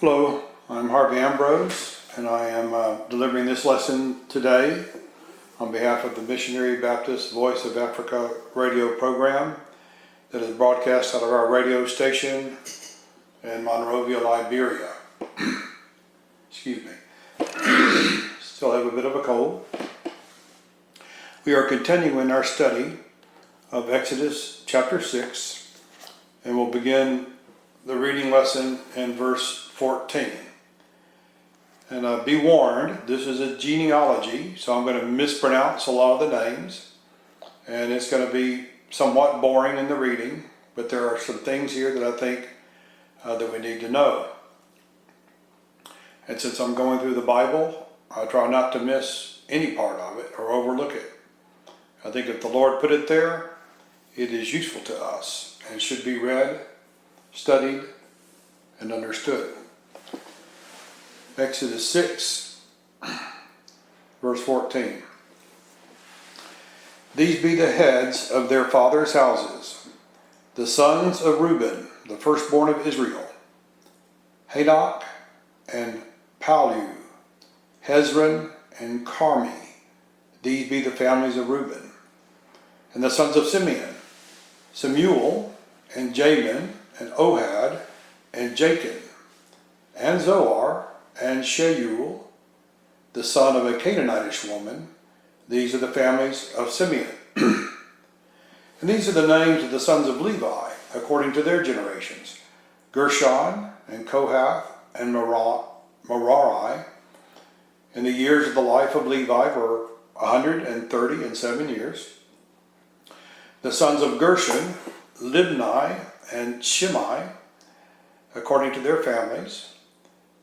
Hello, I'm Harvey Ambrose, and I am delivering this lesson today on behalf of the Missionary Baptist Voice of Africa radio program that is broadcast out of our radio station in Monrovia, Liberia. Excuse me. Still have a bit of a cold. We are continuing our study of Exodus chapter 6, and we'll begin the reading lesson in verse 14. And be warned, this is a genealogy, so I'm going to mispronounce a lot of the names, and it's going to be somewhat boring in the reading, but there are some things here that I think that we need to know. And since I'm going through the Bible, I try not to miss any part of it or overlook it. I think if the Lord put it there, it is useful to us and should be read, studied, and understood. Exodus 6, verse 14. These be the heads of their fathers' houses, the sons of Reuben, the firstborn of Israel, Hanok and Palu, Hezron and Carmi. These be the families of Reuben. And the sons of Simeon, Samuel and Jamin and Ohad and Jachin, and Zoar and Sheuel, the son of a Canaanitish woman. These are the families of Simeon. And these are the names of the sons of Levi, according to their generations: Gershon and Kohath and Merari. And the years of the life of Levi were 137 years. The sons of Gershon, Libni and Shimei, according to their families.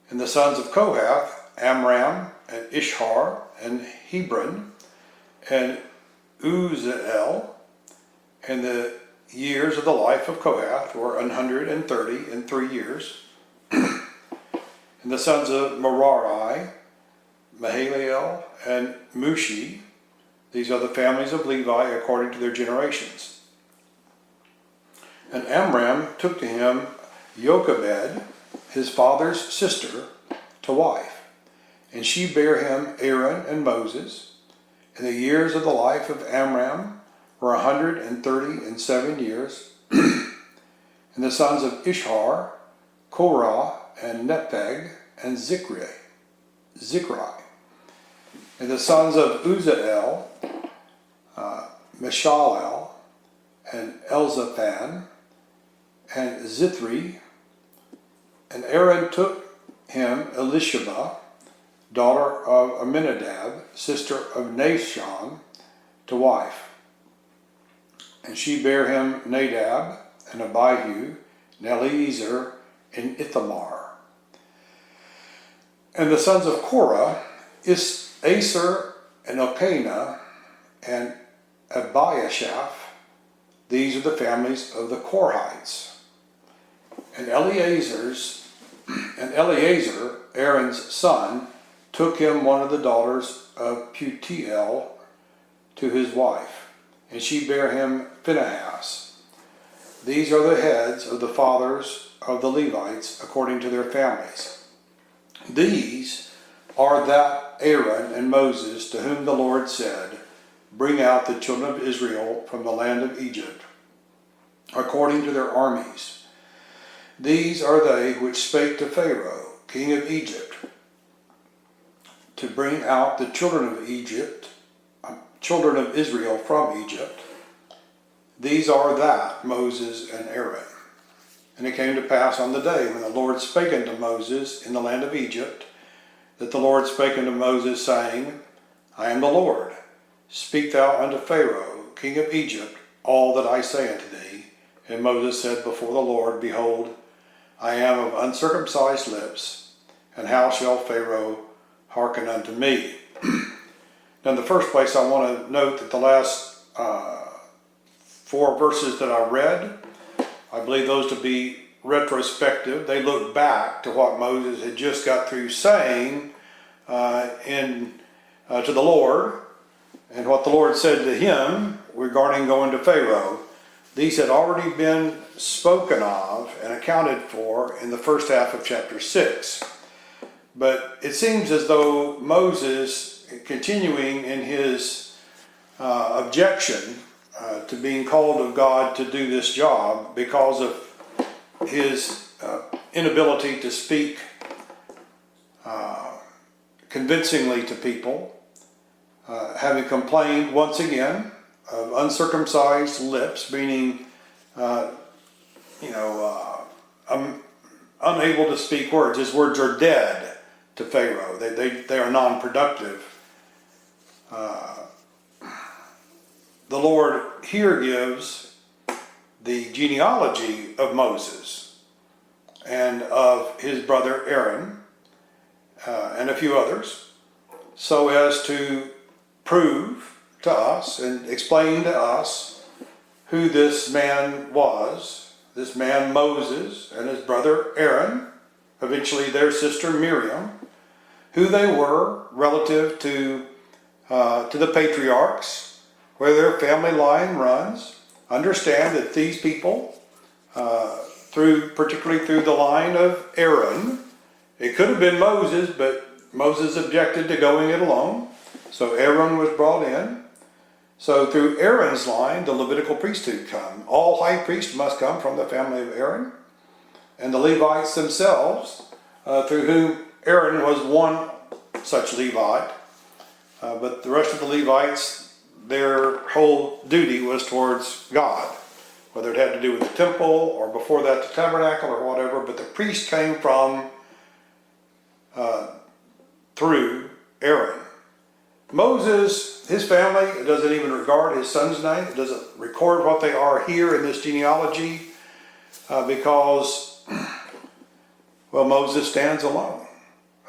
And the sons of Kohath, Amram and Ishhar and Hebron and Uzziel. And the years of the life of Kohath were 133 years. And the sons of Merari, Mahaliel and Mushi. These are the families of Levi according to their generations. And Amram took to him Jochebed, his father's sister, to wife. And she bare him Aaron and Moses. And the years of the life of Amram were 137 years. And the sons of Ishhar, Korah and Nepheg and Zikri. And the sons of Uzziel, Mishalel and Elzaphan and Zithri. And Aaron took him Elisheba, daughter of Aminadab, sister of Nashon, to wife. And she bare him Nadab and Abihu and Eleazar and Ithamar. And the sons of Korah, Aser and Elkanah and Abiashaph. These are the families of the Korhites. And Eleazar, Aaron's son, took him one of the daughters of Putiel to his wife, and she bare him Phinehas. These are the heads of the fathers of the Levites according to their families. These are that Aaron and Moses to whom the Lord said, Bring out the children of Israel from the land of Egypt, according to their armies. These are they which spake to Pharaoh, king of Egypt, to bring out the children of Israel from Egypt. These are that Moses and Aaron. And it came to pass on the day when the Lord spake unto Moses in the land of Egypt, that the Lord spake unto Moses, saying, I am the Lord. Speak thou unto Pharaoh, king of Egypt, all that I say unto thee. And Moses said before the Lord, Behold, I am of uncircumcised lips, and how shall Pharaoh hearken unto me? Now, in the first place, I want to note that the last 4 verses that I read, I believe those to be retrospective. They look back to what Moses had just got through saying to the Lord, and what the Lord said to him regarding going to Pharaoh. these had already been spoken of and accounted for in the first half of chapter 6. But it seems as though Moses, continuing in his objection to being called of God to do this job because of his inability to speak convincingly to people, having complained once again of uncircumcised lips, meaning, unable to speak words. His words are dead to Pharaoh. They are non-productive. The Lord here gives the genealogy of Moses and of his brother Aaron and a few others, so as to prove to us and explain to us who this man was, this man Moses and his brother Aaron, eventually their sister Miriam, who they were relative to the patriarchs, where their family line runs. Understand that these people, particularly through the line of Aaron, it could have been Moses, but Moses objected to going it alone, so Aaron was brought in. So through Aaron's line, the Levitical priesthood come. All high priests must come from the family of Aaron, and the Levites themselves, through whom Aaron was one such Levite, but the rest of the Levites, their whole duty was towards God, whether it had to do with the temple or before that the tabernacle or whatever, but the priest came from through Aaron. Moses, his family, it doesn't even regard his son's name. It doesn't record what they are here in this genealogy because, well, Moses stands alone.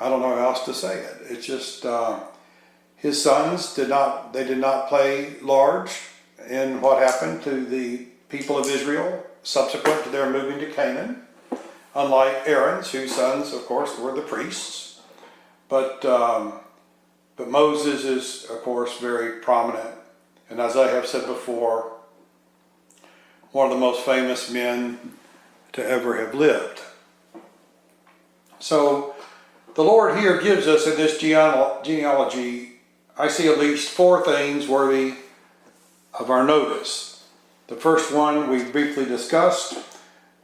I don't know how else to say it. It's just his sons did not play large in what happened to the people of Israel subsequent to their moving to Canaan, unlike Aaron's, whose sons, of course, were the priests. But Moses is, of course, very prominent, and as I have said before, one of the most famous men to ever have lived. So the Lord here gives us in this genealogy, I see at least 4 things worthy of our notice. The first one we briefly discussed,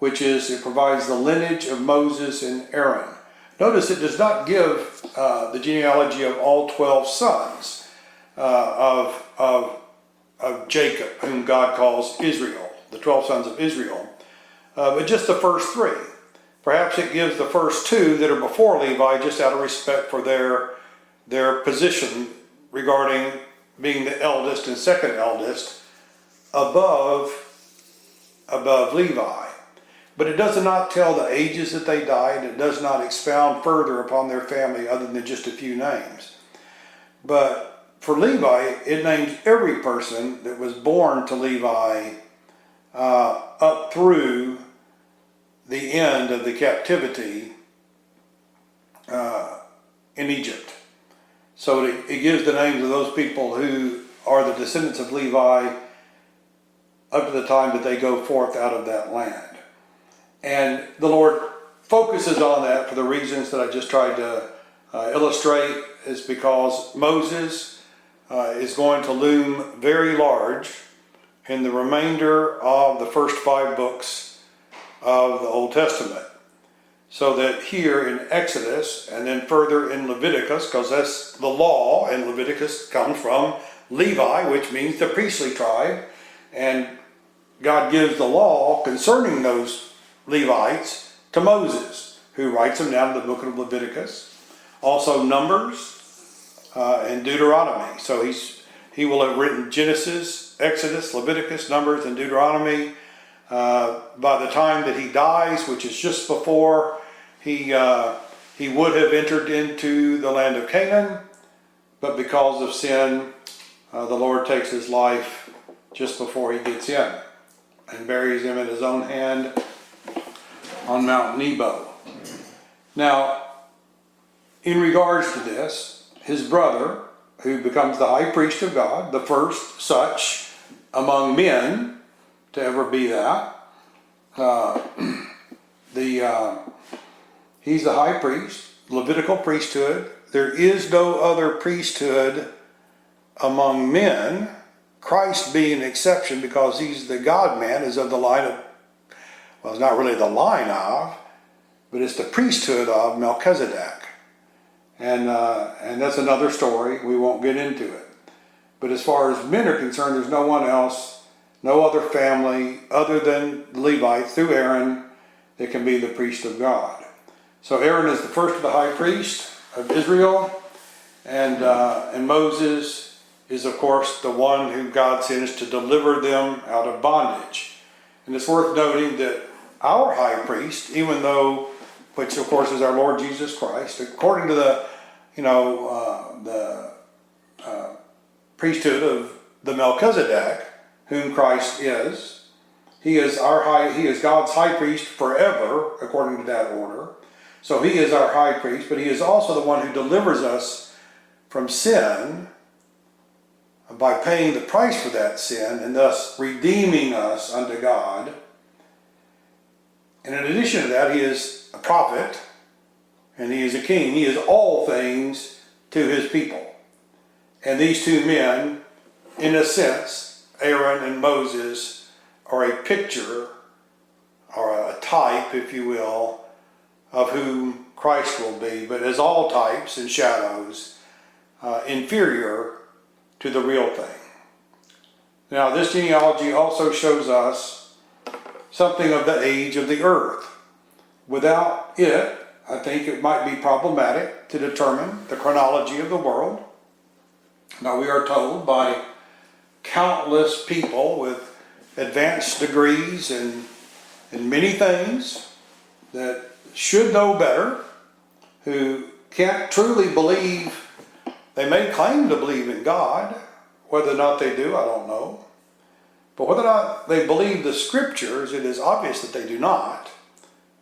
which is it provides the lineage of Moses and Aaron. Notice it does not give the genealogy of all 12 sons of Jacob, whom God calls Israel, the 12 sons of Israel, but just the first 3. Perhaps it gives the first 2 that are before Levi just out of respect for their position regarding being the eldest and second eldest above Levi. But it does not tell the ages that they died. It does not expound further upon their family other than just a few names. But for Levi, it names every person that was born to Levi up through the end of the captivity in Egypt. So it gives the names of those people who are the descendants of Levi up to the time that they go forth out of that land. And the Lord focuses on that for the reasons that I just tried to illustrate, is because Moses is going to loom very large in the remainder of the first 5 books of the Old Testament. So that here in Exodus and then further in Leviticus, because that's the law, and Leviticus comes from Levi, which means the priestly tribe, and God gives the law concerning those Levites to Moses, who writes them down in the book of Leviticus. Also Numbers and Deuteronomy. So he will have written Genesis, Exodus, Leviticus, Numbers, and Deuteronomy by the time that he dies, which is just before he would have entered into the land of Canaan, but because of sin, the Lord takes his life just before he gets in and buries him in his own hand on Mount Nebo. Now, in regards to this, his brother, who becomes the high priest of God, the first such among men, to ever be that. He's the high priest, Levitical priesthood. There is no other priesthood among men, Christ being an exception because he's the God-man, is of the line of, well, it's not really the line of, but it's the priesthood of Melchizedek. And that's another story. We won't get into it. But as far as men are concerned, there's no one else, no other family other than the Levites through Aaron that can be the priest of God. So Aaron is the first of the high priest of Israel, and Moses is, of course, the one whom God sends to deliver them out of bondage. And it's worth noting that our high priest, even though, which of course is our Lord Jesus Christ, according to the, priesthood of the Melchizedek, whom Christ is, he is God's high priest forever, according to that order. So he is our high priest, but he is also the one who delivers us from sin by paying the price for that sin and thus redeeming us unto God. And in addition to that, he is a prophet and he is a king. He is all things to his people. And these two men, in a sense, Aaron and Moses, are a picture or a type, if you will, of whom Christ will be, but as all types and shadows, inferior to the real thing. Now, this genealogy also shows us something of the age of the earth. Without it, I think it might be problematic to determine the chronology of the world. Now, we are told by countless people with advanced degrees in many things that should know better, who can't truly believe. They may claim to believe in God. Whether or not they do, I don't know. But whether or not they believe the scriptures, it is obvious that they do not,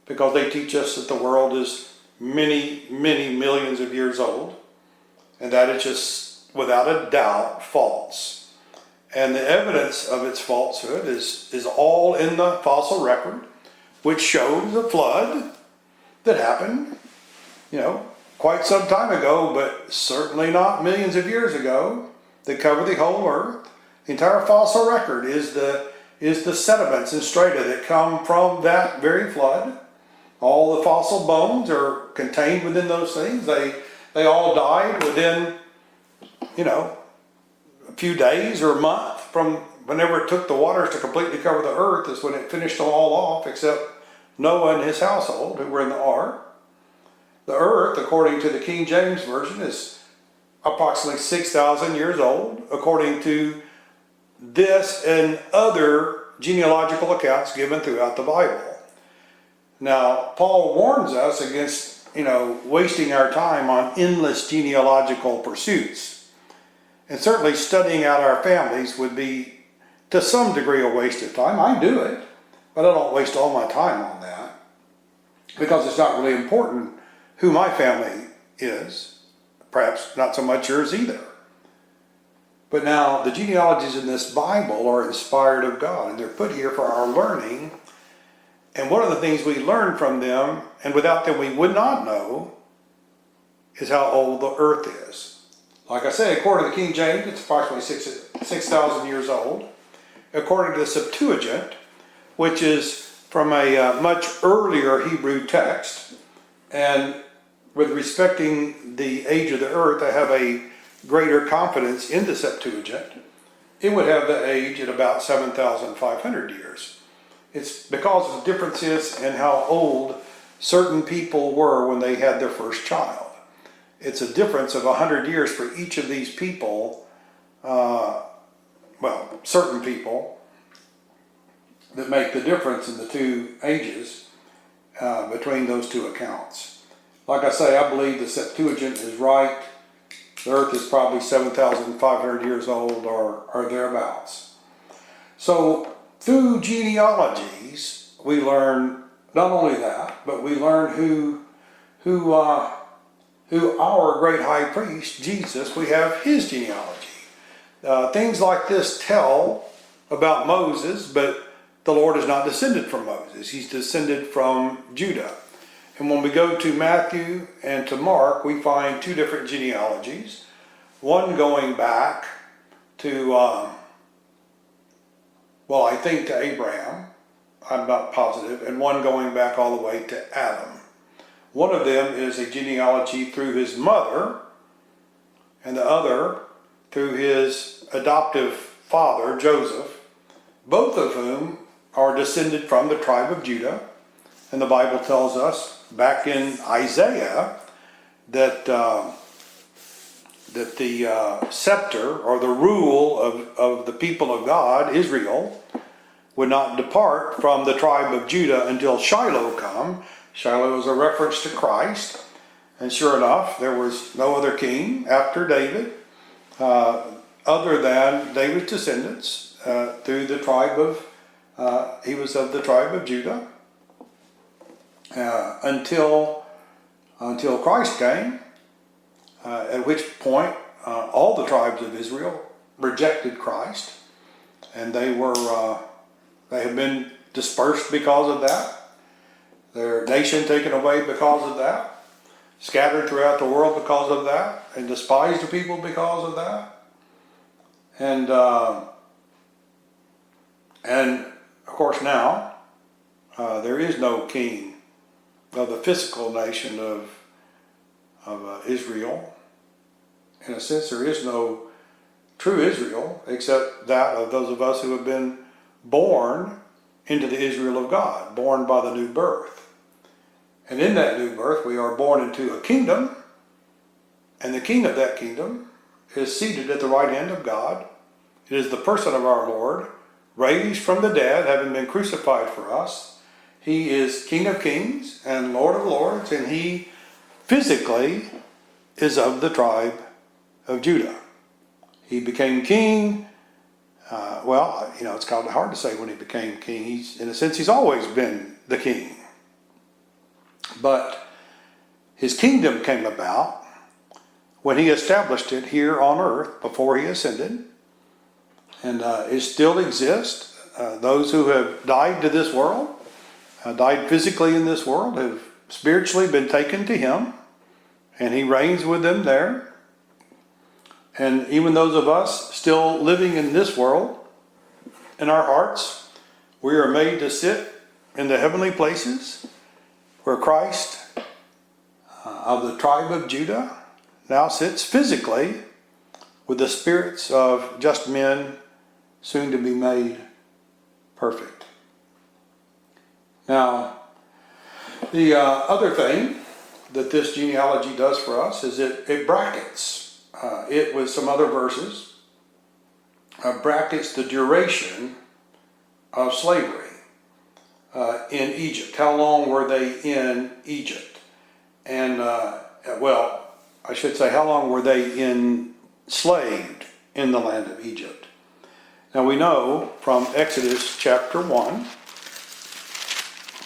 because they teach us that the world is many, many millions of years old, and that it's just, without a doubt, false. And the evidence of its falsehood is all in the fossil record, which shows a flood that happened, quite some time ago, but certainly not millions of years ago, that cover the whole earth. The entire fossil record is the sediments and strata that come from that very flood. All the fossil bones are contained within those things. They all died within, a few days or a month from whenever it took the waters to completely cover the earth is when it finished them all off, except Noah and his household who were in the ark. The earth, according to the King James Version, is approximately 6,000 years old, according to this and other genealogical accounts given throughout the Bible. Now, Paul warns us against, wasting our time on endless genealogical pursuits. And certainly studying out our families would be, to some degree, a waste of time. I do it, but I don't waste all my time on that, because it's not really important who my family is, perhaps not so much yours either. But now, the genealogies in this Bible are inspired of God, and they're put here for our learning. And one of the things we learn from them, and without them we would not know, is how old the earth is. Like I say, according to the King James, it's approximately 6,000 years old. According to the Septuagint, which is from a much earlier Hebrew text, and with respecting the age of the earth, I have a greater confidence in the Septuagint. It would have the age at about 7,500 years. It's because of the differences in how old certain people were when they had their first child. It's a difference of 100 years for each of these people, certain people, that make the difference in the two ages between those two accounts. Like I say, I believe the Septuagint is right. The earth is probably 7,500 years old or thereabouts. So through genealogies, we learn not only that, but we learn who our great high priest, Jesus, we have his genealogy. Things like this tell about Moses, but the Lord is not descended from Moses. He's descended from Judah. And when we go to Matthew and to Mark, we find two different genealogies. One going back to, I think to Abraham. I'm not positive. And one going back all the way to Adam. One of them is a genealogy through his mother, and the other through his adoptive father, Joseph, both of whom are descended from the tribe of Judah. And the Bible tells us back in Isaiah that the scepter or the rule of the people of God, Israel, would not depart from the tribe of Judah until Shiloh come. Shiloh is a reference to Christ. And sure enough, there was no other king after David other than David's descendants through the tribe of, he was of the tribe of Judah until Christ came, at which point all the tribes of Israel rejected Christ, and they have been dispersed because of that. Their nation taken away because of that, scattered throughout the world because of that, and despised of people because of that. And of course now, there is no king of the physical nation of Israel. In a sense, there is no true Israel except that of those of us who have been born into the Israel of God, born by the new birth. And in that new birth, we are born into a kingdom, and the king of that kingdom is seated at the right hand of God. It is the person of our Lord, raised from the dead, having been crucified for us. He is King of kings and Lord of lords, and he physically is of the tribe of Judah. He became king. It's kind of hard to say when he became king. In a sense, he's always been the king. But his kingdom came about when he established it here on earth before he ascended. And it still exists. Those who have died to this world, died physically in this world, have spiritually been taken to him. And he reigns with them there. And even those of us still living in this world, in our hearts, we are made to sit in the heavenly places where Christ of the tribe of Judah now sits physically with the spirits of just men soon to be made perfect. Now, the other thing that this genealogy does for us is it brackets it with some other verses, brackets the duration of slavery in Egypt. How long were they in Egypt? And, I should say, how long were they enslaved in the land of Egypt? Now we know from Exodus chapter 1,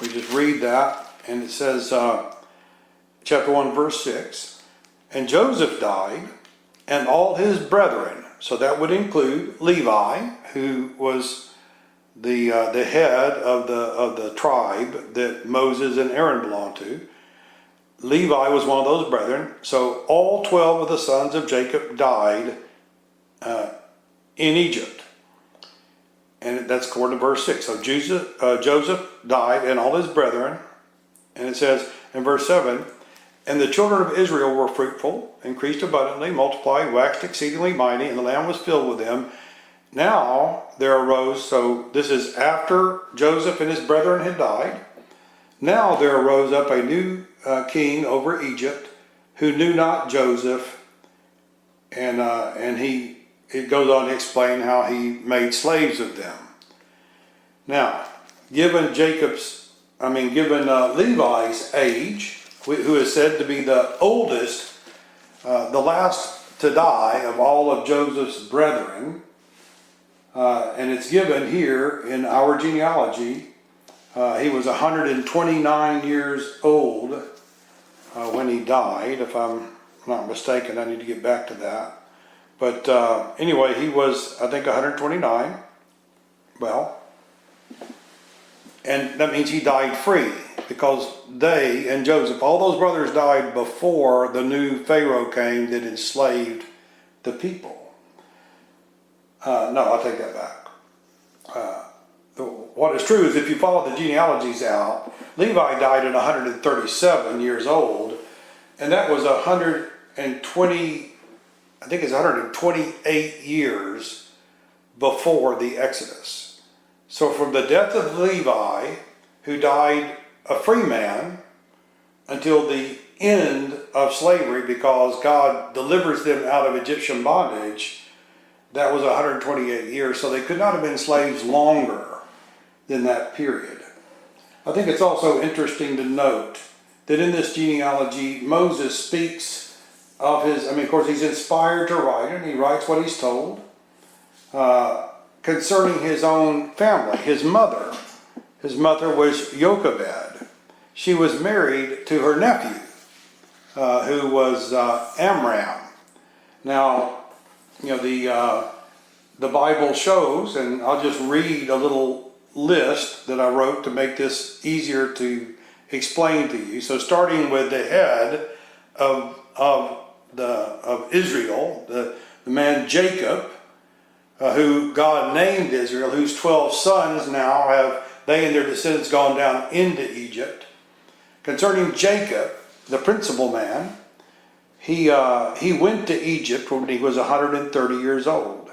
we just read that, and it says, chapter 1, verse 6, and Joseph died, and all his brethren, so that would include Levi, who was the head of the tribe that Moses and Aaron belonged to. Levi was one of those brethren. So all 12 of the sons of Jacob died in Egypt. And that's according to verse 6. So Joseph died and all his brethren. And it says in verse 7, and the children of Israel were fruitful, increased abundantly, multiplied, waxed exceedingly mighty, and the land was filled with them. Now there arose, so this is after Joseph and his brethren had died. Now there arose up a new king over Egypt who knew not Joseph, and it goes on to explain how he made slaves of them. Now, given Levi's age, who is said to be the oldest, the last to die of all of Joseph's brethren, and it's given here in our genealogy. He was 129 years old when he died, if I'm not mistaken. I need to get back to that. But anyway, he was, I think, 129. Well, And that means he died free, because they and Joseph, all those brothers died before the new Pharaoh came that enslaved the people. No, I'll take that back. What is true is, if you follow the genealogies out, Levi died at 137 years old, and that was 120, I think it's 128 years before the Exodus. So from the death of Levi, who died a free man, until the end of slavery, because God delivers them out of Egyptian bondage, that was 128 years. So they could not have been slaves longer than that period. I think it's also interesting to note that in this genealogy, Moses speaks of his, of course he's inspired to write, and he writes what he's told concerning his own family. His mother was Jochebed. She was married to her nephew, who was Amram. Now, the Bible shows, and I'll just read a little list that I wrote to make this easier to explain to you. So starting with the head of Israel, the man Jacob, who God named Israel, whose 12 sons now have they and their descendants gone down into Egypt. Concerning Jacob, the principal man, he went to Egypt when he was 130 years old.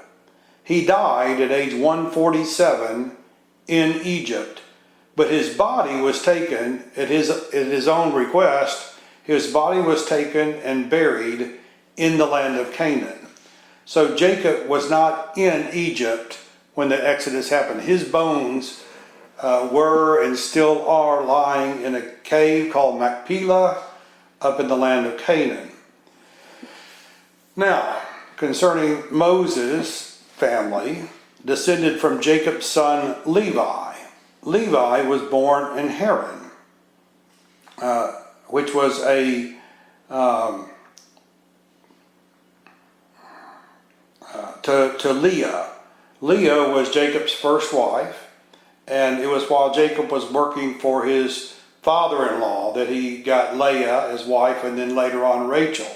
He died at age 147 in Egypt, but his body was taken at his own request. His body was taken and buried in the land of Canaan. So Jacob was not in Egypt when the Exodus happened. His bones were and still are lying in a cave called Machpelah up in the land of Canaan. Now, concerning Moses' family, descended from Jacob's son Levi. Levi was born in Haran, which was to Leah. Leah was Jacob's first wife, and it was while Jacob was working for his father-in-law that he got Leah as wife, and then later on Rachel.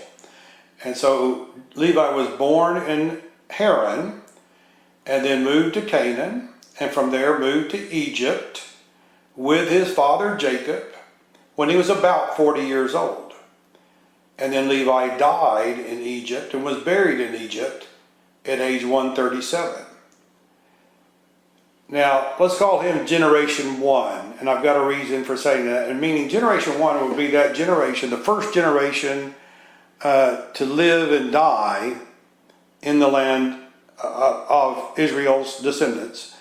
And so Levi was born in Haran, and then moved to Canaan, and from there moved to Egypt with his father Jacob when he was about 40 years old. And then Levi died in Egypt and was buried in Egypt at age 137. Now, let's call him Generation 1, and I've got a reason for saying that, and meaning Generation 1 would be that generation, the first generation to live and die in the land of Israel's descendants,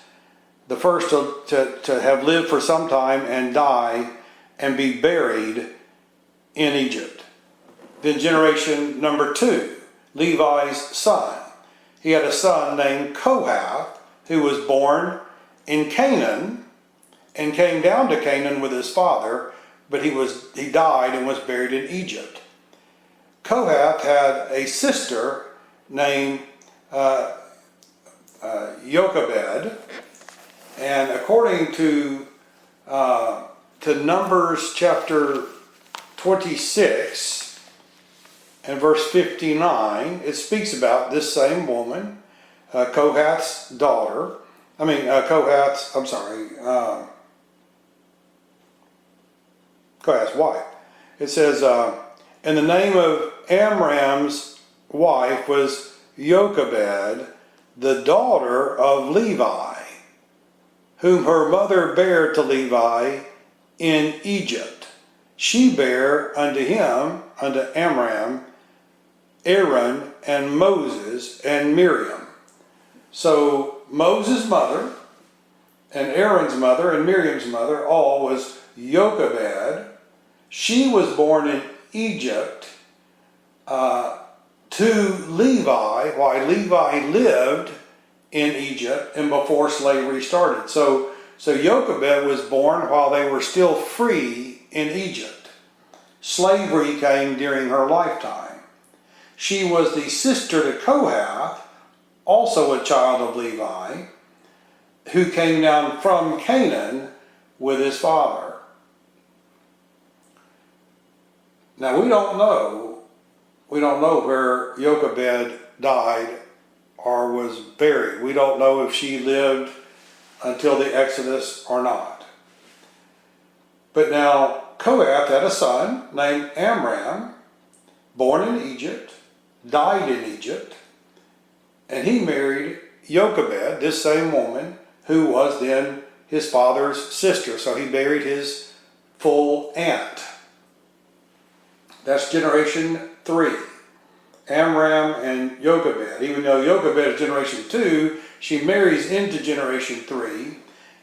the first to have lived for some time and die and be buried in Egypt. Then generation number 2, Levi's son. He had a son named Kohath, who was born in Canaan and came down to Canaan with his father, but he died and was buried in Egypt. Kohath had a sister named Jochebed, and according to Numbers chapter 26 and verse 59, it speaks about this same woman, Kohath's daughter. Kohath's wife. It says, and the name of Amram's wife was Jochebed, the daughter of Levi, whom her mother bare to Levi in Egypt. She bare unto him, unto Amram, Aaron, and Moses, and Miriam. So Moses' mother, and Aaron's mother, and Miriam's mother, all was Jochebed. She was born in Egypt to Levi, while Levi lived in Egypt and before slavery started. So Jochebed was born while they were still free in Egypt. Slavery came during her lifetime. She was the sister to Kohath, also a child of Levi, who came down from Canaan with his father. Now we don't know where Jochebed died or was buried. We don't know if she lived until the Exodus or not. But now Kohath had a son named Amram, born in Egypt, died in Egypt, and he married Jochebed, this same woman, who was then his father's sister. So he married his full aunt. That's generation 3. Amram and Jochebed. Even though Jochebed is generation 2, she marries into generation 3.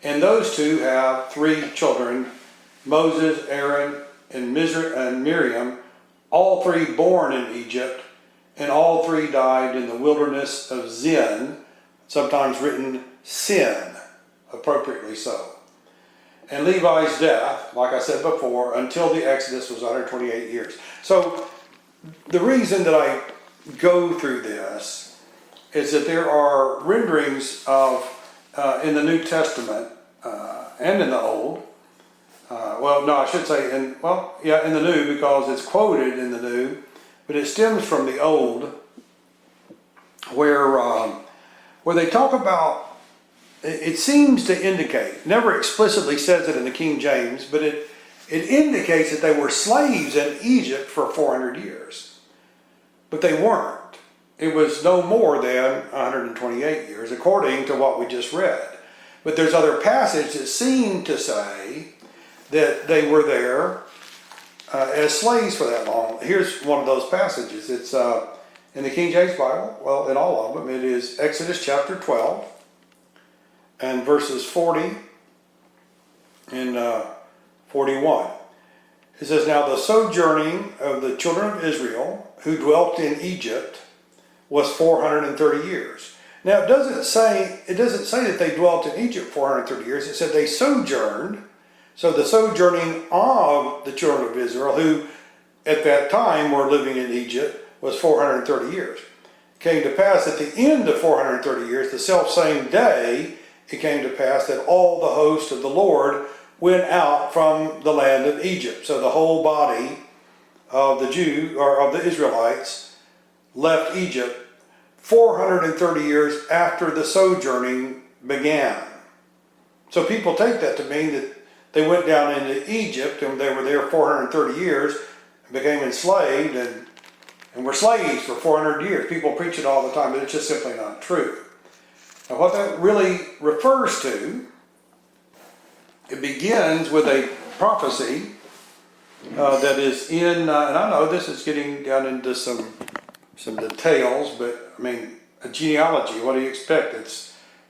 And those two have 3 children, Moses, Aaron, and Miriam, all 3 born in Egypt, and all 3 died in the wilderness of Zin, sometimes written Sin, appropriately so. And Levi's death, like I said before, until the Exodus was 128 years. So the reason that I go through this is that there are renderings of, in the New Testament and in the Old, well, no, I should say, in the New, because it's quoted in the New, but it stems from the Old, where they talk about, it seems to indicate, never explicitly says it in the King James, but it indicates that they were slaves in Egypt for 400 years. But they weren't. It was no more than 128 years, according to what we just read. But there's other passages that seem to say that they were there as slaves for that long. Here's one of those passages. It's in the King James Bible, well, in all of them. It is Exodus chapter 12 and verses 40 and 41. It says, "Now the sojourning of the children of Israel who dwelt in Egypt was 430 years." Now it doesn't say that they dwelt in Egypt 430 years. It said they sojourned. So the sojourning of the children of Israel, who at that time were living in Egypt, was 430 years. It came to pass at the end of 430 years, the self-same day, it came to pass that all the host of the Lord went out from the land of Egypt. So the whole body of the Israelites left Egypt 430 years after the sojourning began. So people take that to mean that they went down into Egypt and they were there 430 years and became enslaved and were slaves for 400 years. People preach it all the time, but it's just simply not true. Now what that really refers to, it begins with a prophecy that is in, and I know this is getting down into some details, but I mean, a genealogy, what do you expect?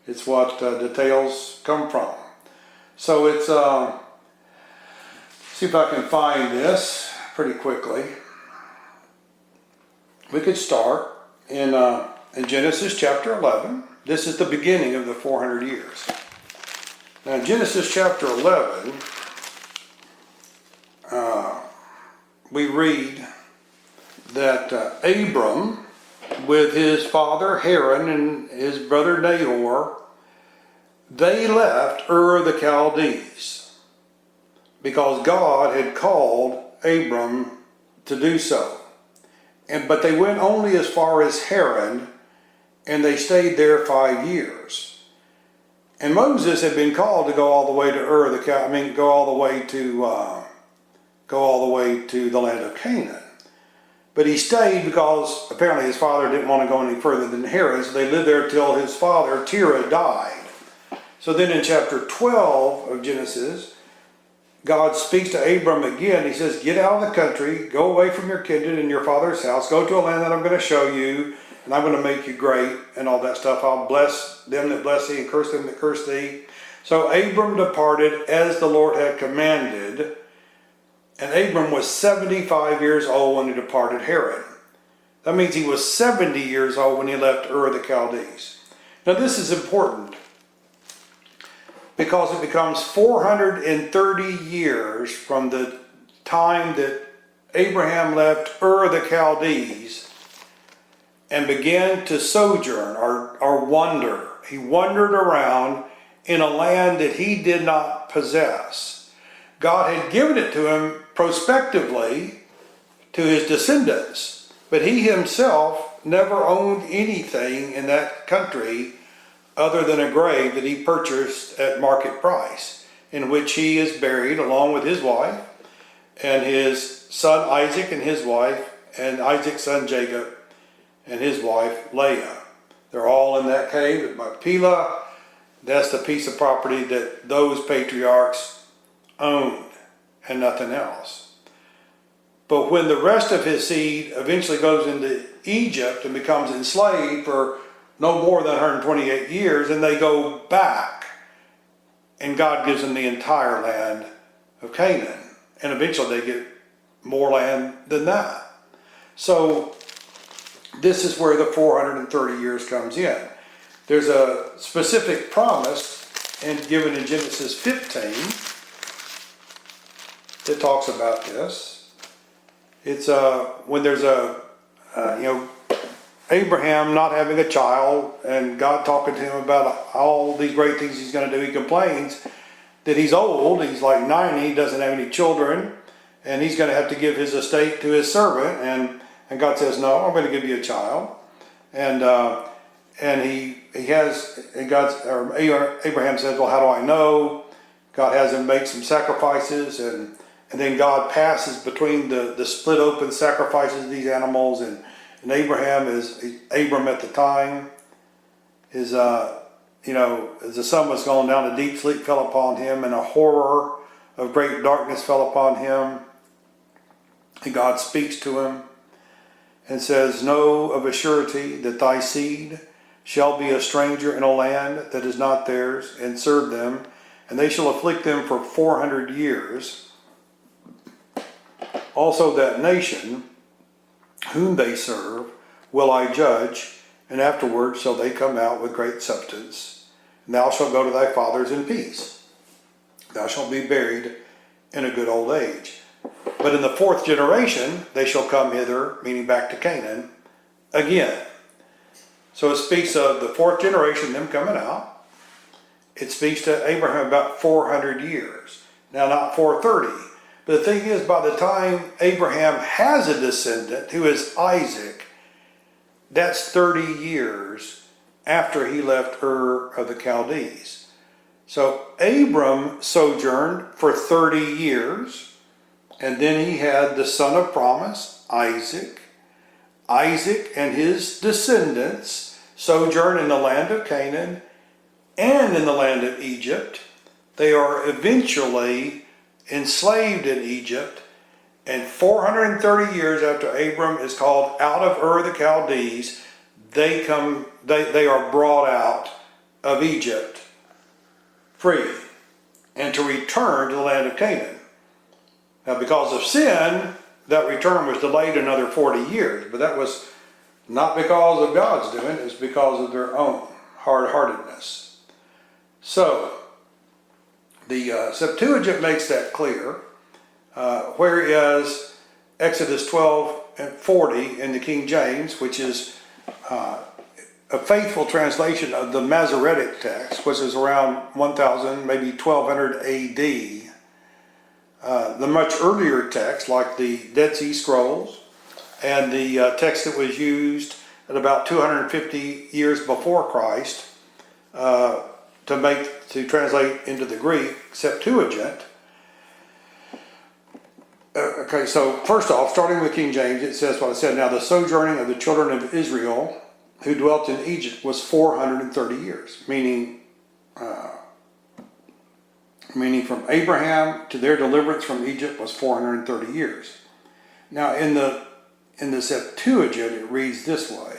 It's what details come from. So it's, see if I can find this pretty quickly. We could start in Genesis chapter 11. This is the beginning of the 400 years. Now in Genesis chapter 11, we read that Abram, with his father Haran and his brother Nahor, they left Ur the Chaldees because God had called Abram to do so. But they went only as far as Haran, and they stayed there 5 years. And Moses had been called to go all the way to go all the way to the land of Canaan. But he stayed because apparently his father didn't want to go any further than Haran, so they lived there till his father Terah died. So then in chapter 12 of Genesis, God speaks to Abram again. He says, get out of the country, go away from your kindred and your father's house, go to a land that I'm going to show you, and I'm going to make you great, and all that stuff. I'll bless them that bless thee and curse them that curse thee. So Abram departed as the Lord had commanded, and Abram was 75 years old when he departed Haran. That means he was 70 years old when he left Ur the Chaldees. Now this is important, because it becomes 430 years from the time that Abraham left Ur the Chaldees and began to sojourn or wander. He wandered around in a land that he did not possess. God had given it to him prospectively to his descendants, but he himself never owned anything in that country other than a grave that he purchased at market price, in which he is buried along with his wife and his son Isaac and his wife, and Isaac's son Jacob and his wife Leah. They're all in that cave at Machpelah. That's the piece of property that those patriarchs owned and nothing else. But when the rest of his seed eventually goes into Egypt and becomes enslaved for no more than 128 years, and they go back, and God gives them the entire land of Canaan. And eventually they get more land than that. So this is where the 430 years comes in. There's a specific promise given in Genesis 15 that talks about this. It's when there's Abraham not having a child and God talking to him about all these great things he's going to do. He complains that he's old, he's like 90, he doesn't have any children, and he's going to have to give his estate to his servant, and God says, no, I'm going to give you a child. And Abraham says, well, how do I know? God has him make some sacrifices, and then God passes between the split open sacrifices of these animals, and Abraham Abram at the time is as the sun was going down, a deep sleep fell upon him, and a horror of great darkness fell upon him. And God speaks to him and says, know of a surety that thy seed shall be a stranger in a land that is not theirs, and serve them, and they shall afflict them for 400 years. Also that nation whom they serve will I judge, and afterward shall they come out with great substance. And thou shalt go to thy fathers in peace. Thou shalt be buried in a good old age. But in the fourth generation they shall come hither, meaning back to Canaan, again. So it speaks of the fourth generation, them coming out. It speaks to Abraham about 400 years. Now, not 430. But the thing is, by the time Abraham has a descendant, who is Isaac, that's 30 years after he left Ur of the Chaldees. So Abram sojourned for 30 years, and then he had the son of promise, Isaac. Isaac and his descendants sojourn in the land of Canaan and in the land of Egypt. They are eventually enslaved in Egypt, and 430 years after Abram is called out of Ur of the Chaldees, they are brought out of Egypt free and to return to the land of Canaan. Now, because of sin, that return was delayed another 40 years, but that was not because of God's doing, it was because of their own hard-heartedness. So, the Septuagint makes that clear, whereas Exodus 12 and 40 in the King James, which is a faithful translation of the Masoretic text, which is around 1000, maybe 1200 AD. The much earlier text, like the Dead Sea Scrolls, and the text that was used at about 250 years before Christ to translate into the Greek, Septuagint. Okay, so first off, starting with King James, it says what I said. Now the sojourning of the children of Israel who dwelt in Egypt was 430 years, meaning from Abraham to their deliverance from Egypt was 430 years. Now in the Septuagint it reads this way.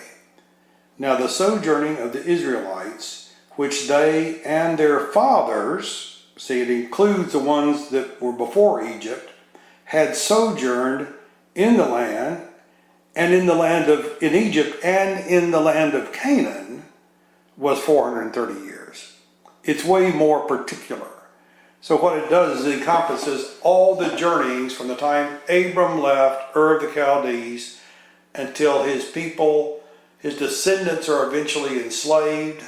Now the sojourning of the Israelites, which they and their fathers, see it includes the ones that were before Egypt, had sojourned in the land, and in Egypt and in the land of Canaan, was 430 years. It's way more particular. So what it does is it encompasses all the journeyings from the time Abram left Ur of the Chaldees until his people, his descendants, are eventually enslaved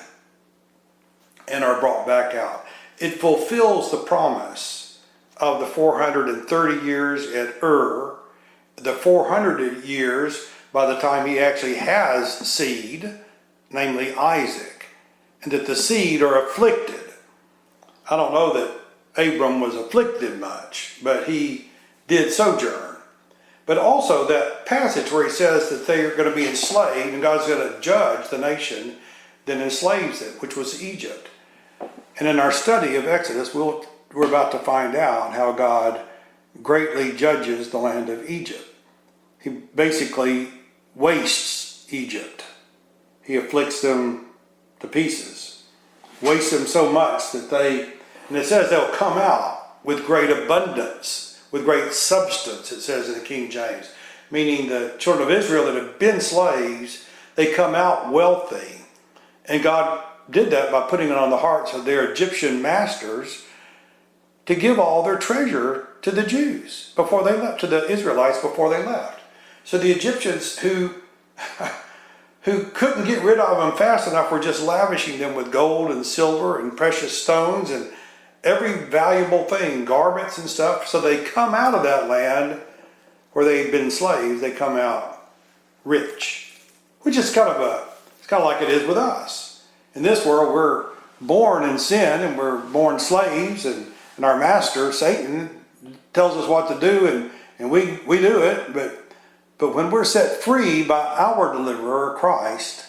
and are brought back out. it fulfills the promise of the 430 years at the 400 years by the time he actually has seed, namely Isaac, and that the seed are afflicted. I don't know that Abram was afflicted much, but he did sojourn. But also that passage where he says that they are going to be enslaved and God's going to judge the nation that enslaves it, which was Egypt. And in our study of Exodus, we're about to find out how God greatly judges the land of Egypt. He basically wastes Egypt. He afflicts them to pieces, wastes them so much that and it says they'll come out with great abundance, with great substance, it says in the King James, meaning the children of Israel that have been slaves, they come out wealthy. And God did that by putting it on the hearts of their Egyptian masters to give all their treasure to the Jews before they left, to the Israelites before they left. So the Egyptians who couldn't get rid of them fast enough were just lavishing them with gold and silver and precious stones and every valuable thing, garments and stuff. So they come out of that land where they'd been slaves, they come out rich, which is kind of like it is with us. In this world, we're born in sin and we're born slaves, and our master, Satan, tells us what to do, and we do it. But when we're set free by our deliverer, Christ,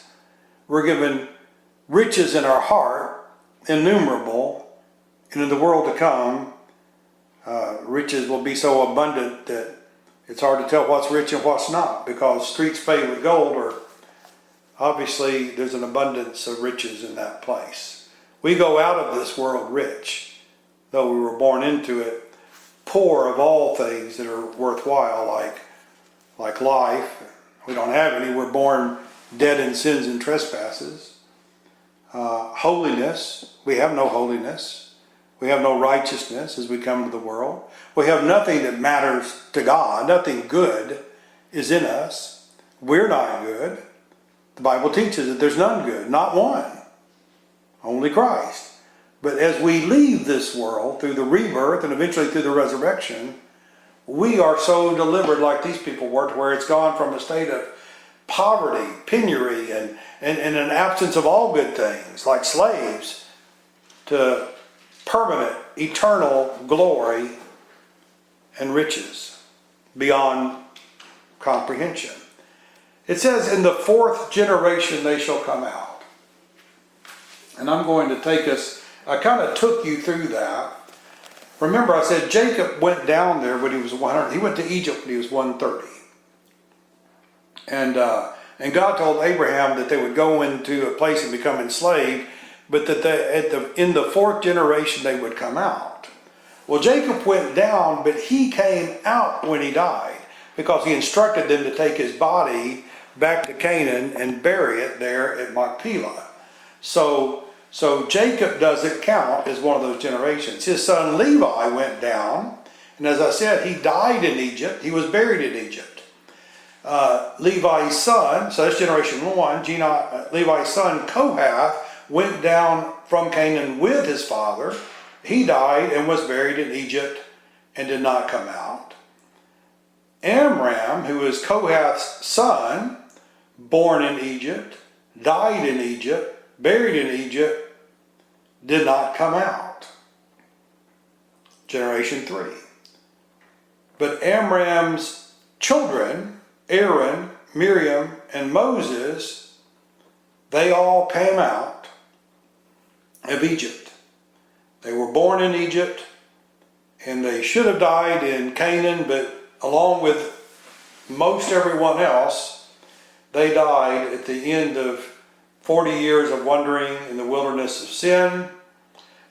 we're given riches in our heart, innumerable, and in the world to come, riches will be so abundant that it's hard to tell what's rich and what's not, because streets paved with gold are, obviously there's an abundance of riches in that place. We go out of this world rich, though we were born into it, poor of all things that are worthwhile, like life. We don't have any. We're born dead in sins and trespasses. Holiness, we have no holiness. We have no righteousness as we come to the world. We have nothing that matters to God. Nothing good is in us. We're not good. The Bible teaches that there's none good, not one. Only Christ. But as we leave this world through the rebirth and eventually through the resurrection, we are so delivered like these people were, to where it's gone from a state of poverty, penury, and an absence of all good things, like slaves, to permanent, eternal glory and riches beyond comprehension. It says, in the 4th generation they shall come out. And I'm going to take us, I kind of took you through that. Remember, I said Jacob went down there when he was 100. He went to Egypt when he was 130. And God told Abraham that they would go into a place and become enslaved, but that in the 4th generation they would come out. Well, Jacob went down, but he came out when he died, because he instructed them to take his body back to Canaan and bury it there at Machpelah. So Jacob doesn't count as one of those generations. His son Levi went down, and as I said, he died in Egypt. He was buried in Egypt. Levi's son, so that's generation 1, Levi's son Kohath went down from Canaan with his father. He died and was buried in Egypt and did not come out. Amram, who is Kohath's son, born in Egypt, died in Egypt, buried in Egypt, did not come out. Generation 3. But Amram's children, Aaron, Miriam, and Moses, they all came out of Egypt. They were born in Egypt, and they should have died in Canaan, but along with most everyone else, they died at the end of 40 years of wandering in the wilderness of sin.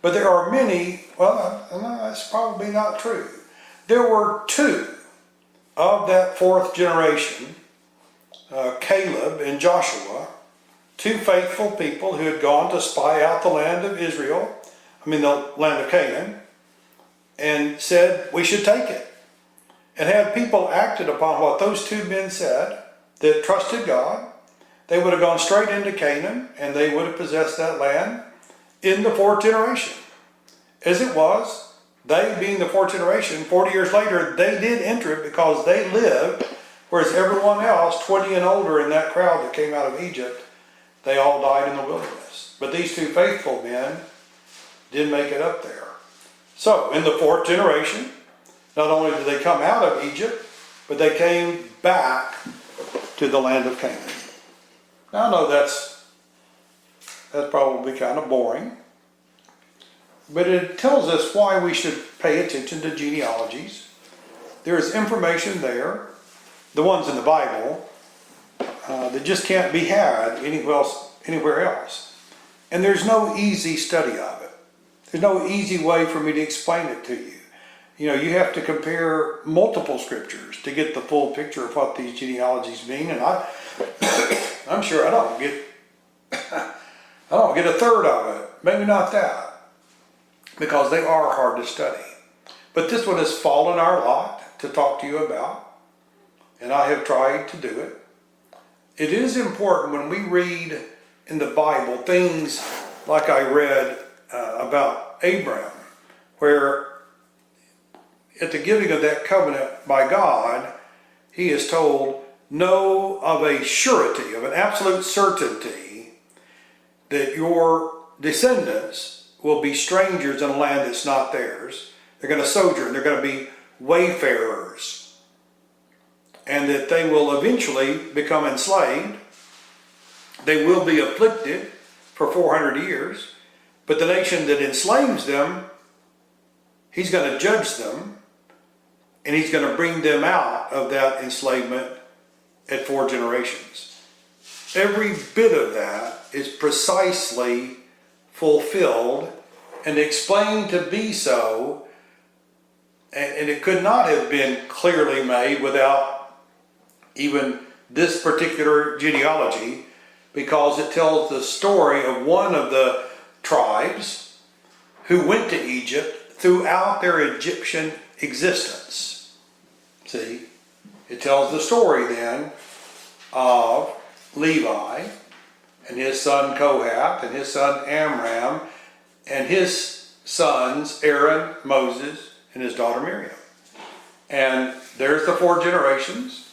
But there are many, well, no, that's probably not true. There were 2 of that 4th generation, Caleb and Joshua, 2 faithful people who had gone to spy out the land of the land of Canaan, and said, we should take it. And had people acted upon what those 2 men said, that trusted God, they would have gone straight into Canaan, and they would have possessed that land in the 4th generation. as it was, they being the fourth generation, 40 years later, they did enter it because they lived, whereas everyone else, 20 and older in that crowd that came out of Egypt, they all died in the wilderness. But these two faithful men did make it up there. So, in the fourth generation, not only did they come out of Egypt, but they came back to the land of Canaan. Now I know that's probably kind of boring, but it tells us why we should pay attention to genealogies. There's information there, the ones in the Bible, that just can't be had anywhere else. And there's no easy study of it. There's no easy way for me to explain it to you. You know, you have to compare multiple scriptures to get the full picture of what these genealogies mean. And I'm sure I don't get a third of it. Maybe not that, because they are hard to study. But this one has fallen our lot to talk to you about, and I have tried to do it. It is important when we read in the Bible things like I read about Abraham, where at the giving of that covenant by God, he is told, know of a surety, of an absolute certainty, that your descendants will be strangers in a land that's not theirs. They're going to sojourn, they're going to be wayfarers, and that they will eventually become enslaved. They will be afflicted for 400 years, but the nation that enslaves them, he's going to judge them, and he's going to bring them out of that enslavement at 4 generations. Every bit of that is precisely fulfilled and explained to be so, and it could not have been clearly made without even this particular genealogy, because it tells the story of one of the tribes who went to Egypt throughout their Egyptian existence. See, it tells the story then of Levi and his son Kohath and his son Amram and his sons Aaron, Moses, and his daughter Miriam. And there's the 4 generations.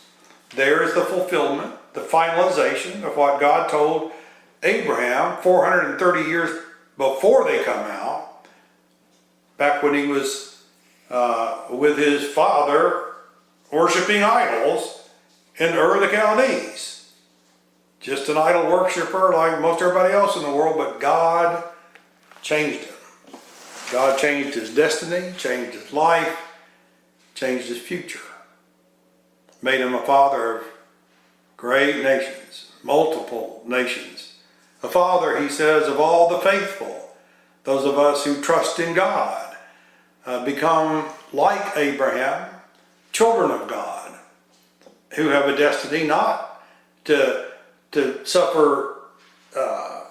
There is the fulfillment, the finalization of what God told Abraham 430 years before they come out, back when he was with his father worshiping idols in Ur of the Chaldees. Just an idol worshiper like most everybody else in the world, but God changed him. God changed his destiny, changed his life, changed his future. Made him a father of great nations, multiple nations. A father, he says, of all the faithful. Those of us who trust in God become like Abraham, children of God, who have a destiny not to suffer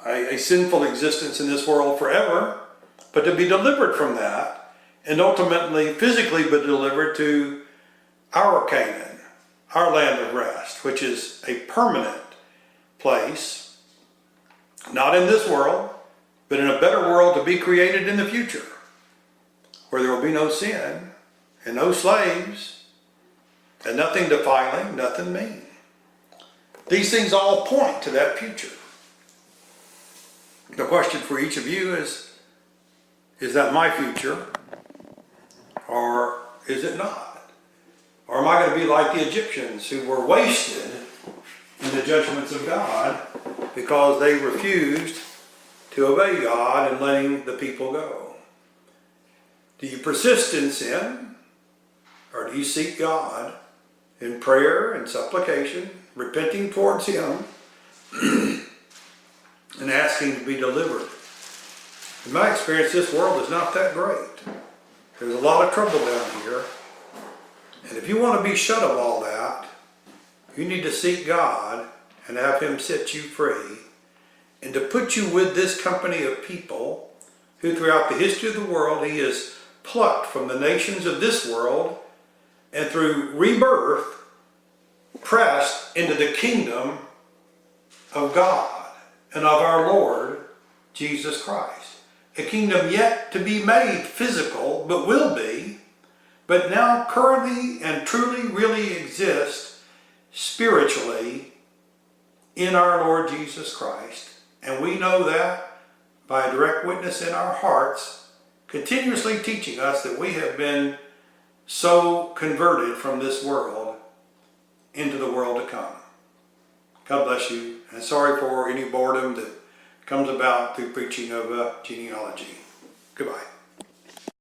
a sinful existence in this world forever, but to be delivered from that, and ultimately physically be delivered to our Canaan, our land of rest, which is a permanent place, not in this world, but in a better world to be created in the future, where there will be no sin and no slaves and nothing defiling, nothing mean. These things all point to that future. The question for each of you is that my future, or is it not? Or am I going to be like the Egyptians who were wasted in the judgments of God because they refused to obey God and letting the people go? Do you persist in sin, or do you seek God in prayer and supplication, repenting towards him and asking to be delivered? In my experience, this world is not that great. There's a lot of trouble down here. And if you want to be shut of all that, you need to seek God and have him set you free, and to put you with this company of people who throughout the history of the world he has plucked from the nations of this world, and through rebirth pressed into the kingdom of God and of our Lord Jesus Christ. a kingdom yet to be made physical, but will be, but now currently and truly really exists spiritually in our Lord Jesus Christ. And we know that by a direct witness in our hearts, continuously teaching us that we have been so converted from this world into the world to come. God bless you, and sorry for any boredom that comes about through preaching of genealogy. Goodbye.